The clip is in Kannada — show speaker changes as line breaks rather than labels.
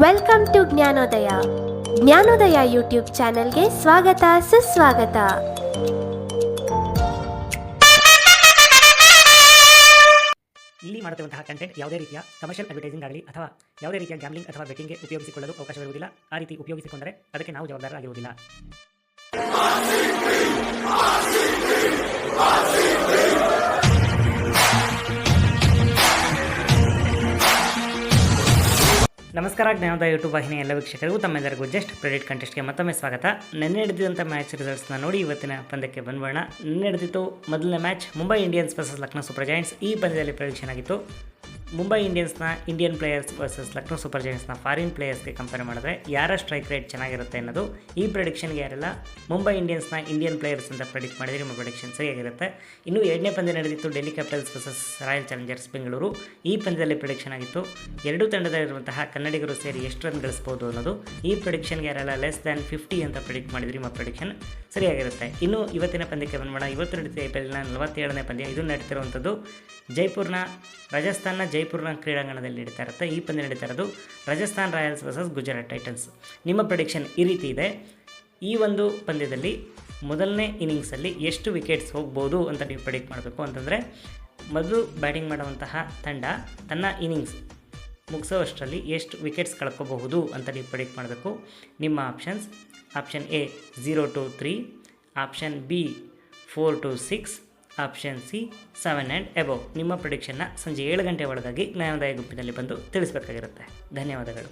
Welcome to Jnanodaya. Jnanodaya YouTube ಚಾನೆಲ್ಗೆ ಸ್ವಾಗತ ಸುಸ್ವಾಗತ.
ಇಲ್ಲಿ ಮಾಡುತ್ತಿರುವಂತಹ ಕಂಟೆಂಟ್ ಯಾವುದೇ ರೀತಿಯ ಕಮರ್ಷಿಯಲ್ ಅಡ್ವರ್ಟೈಸಿಂಗ್ ಆಗಲಿ ಅಥವಾ ಯಾವುದೇ ರೀತಿಯ ಗ್ಯಾಮ್ಲಿಂಗ್ ಅಥವಾ ಬೆಟ್ಟಿಂಗ್ಗೆ ಉಪಯೋಗಿಸಿಕೊಳ್ಳಲು ಅವಕಾಶವಿರುವುದಿಲ್ಲ. ಆ ರೀತಿ ಉಪಯೋಗಿಸಿಕೊಂಡರೆ ಅದಕ್ಕೆ ನಾವು ಜವಾಬ್ದಾರರಾಗಿರುವುದಿಲ್ಲ. ನಮಸ್ಕಾರ, ಜ್ಞಾನೋದಯ ಯೂಟ್ಯೂಬ್ ವಾಹಿನಿಯ ಎಲ್ಲ ವೀಕ್ಷಕರಿಗೂ ತಮ್ಮೆಲ್ಲರಿಗೂ ಜಸ್ಟ್ ಪ್ರೆಡಿಟ್ ಕಂಟೆಸ್ಟ್ಗೆ ಮತ್ತೊಮ್ಮೆ ಸ್ವಾಗತ. ನಿನ್ನೆ ನಡೆದಿದ್ದಂಥ ಮ್ಯಾಚ್ ರಿಸಲ್ಟ್ಸ್ನ ನೋಡಿ ಇವತ್ತಿನ ಪಂದ್ಯಕ್ಕೆ ಬಂದ್ಬೋಣ. ನಿನ್ನೆ ನಡೆದಿತ್ತು ಮೊದಲನೇ match Mumbai Indians versus Lucknow Super Giants. ಈ ಪಂದ್ಯದಲ್ಲಿ ಪ್ರೆಡಿಕ್ಷನ್ ಆಗಿತ್ತು ಮುಂಬೈ ಇಂಡಿಯನ್ಸ್ನ Indian players versus Lucknow Super ಜಾಯಿಂಟ್ಸ್ನ ಫಾರಿನ್ ಪ್ಲೇಯರ್ಸ್ಗೆ ಕಂಪೇರ್ ಮಾಡಿದ್ರೆ ಯಾರ ಸ್ಟ್ರೈಕ್ ರೇಟ್ ಚೆನ್ನಾಗಿರುತ್ತೆ ಅನ್ನೋದು. ಈ ಪ್ರೆಡಿಕ್ಷನ್ಗೆ ಯಾರೆಲ್ಲ ಮುಂಬೈ ಇಂಡಿಯನ್ಸ್ನ ಇಂಡಿಯನ್ ಪ್ಲೇಯರ್ಸ್ ಅಂತ ಪ್ರೆಡಿಕ್ಟ್ ಮಾಡಿದರೆ ನಿಮ್ಮ ಪ್ರೆಡಿಕ್ಷನ್ ಸರಿಯಾಗಿರುತ್ತೆ. ಇನ್ನು ಎರಡನೇ ಪಂದ್ಯ ನಡೆದಿತ್ತು Delhi Capitals versus Royal Challengers Bengaluru. ಈ ಪಂದ್ಯದಲ್ಲಿ ಪ್ರೆಡಿಕ್ಷನ್ ಆಗಿತ್ತು ಎರಡೂ ತಂಡದಲ್ಲಿರುವಂತಹ ಕನ್ನಡಿಗರು ಸೇರಿ ಎಷ್ಟು ರನ್ ಗಳಿಸ್ಬೋದು ಅನ್ನೋದು. ಈ ಪ್ರೆಡಿಕ್ಷನ್ಗೆ ಯಾರೆಲ್ಲ ಲೆಸ್ ದ್ಯಾನ್ 50 ಅಂತ ಪ್ರೆಡಿಕ್ಟ್ ಮಾಡಿದ್ರಿ ನಿಮ್ಮ ಪ್ರೆಡಿಕ್ಷನ್ ಸರಿಯಾಗಿರುತ್ತೆ. ಇನ್ನು ಇವತ್ತಿನ ಪಂದ್ಯಕ್ಕೆ ಬಂದ್ಬೋಣ. ಇವತ್ತು ನಡೀತಿದೆ IPLನ 47ನೇ ಪಂದ್ಯ. ಇದು ನಡೀತಿರುವಂಥದ್ದು ರಾಜಸ್ಥಾನ್ನ ಜೈಪುರ್ನ ಕ್ರೀಡಾಂಗಣದಲ್ಲಿ ನಡೀತಾ ಇರುತ್ತೆ. ಈ ಪಂದ್ಯ ನಡೀತಾ ಇರೋದು Rajasthan Royals versus Gujarat Titans. ನಿಮ್ಮ ಪ್ರೆಡಿಕ್ಷನ್ ಈ ರೀತಿ ಇದೆ. ಈ ಒಂದು ಪಂದ್ಯದಲ್ಲಿ ಮೊದಲನೇ ಇನ್ನಿಂಗ್ಸಲ್ಲಿ ಎಷ್ಟು ವಿಕೆಟ್ಸ್ ಹೋಗ್ಬೋದು ಅಂತ ನೀವು ಪ್ರೆಡಿಕ್ಟ್ ಮಾಡಬೇಕು. ಅಂತಂದರೆ ಮೊದಲು ಬ್ಯಾಟಿಂಗ್ ಮಾಡುವಂತಹ ತಂಡ ತನ್ನ ಇನ್ನಿಂಗ್ಸ್ ಮುಗಿಸೋಷ್ಟರಲ್ಲಿ ಎಷ್ಟು ವಿಕೆಟ್ಸ್ ಕಳ್ಕೋಬಹುದು ಅಂತ ನೀವು ಪ್ರೆಡಿಕ್ಟ್ ಮಾಡಬೇಕು. ನಿಮ್ಮ options: option A 0 to 3, option B 4 to 6, option C 7 and above. ನಿಮ್ಮ ಪ್ರೆಡಿಕ್ಷನ್ನ ಸಂಜೆ 7 ಗಂಟೆ ಒಳಗಾಗಿ ಜ್ಞಾನೋದಯ ಗುಂಪಿನಲ್ಲಿ ಬಂದು ತಿಳಿಸಬೇಕಾಗಿರುತ್ತೆ. ಧನ್ಯವಾದಗಳು.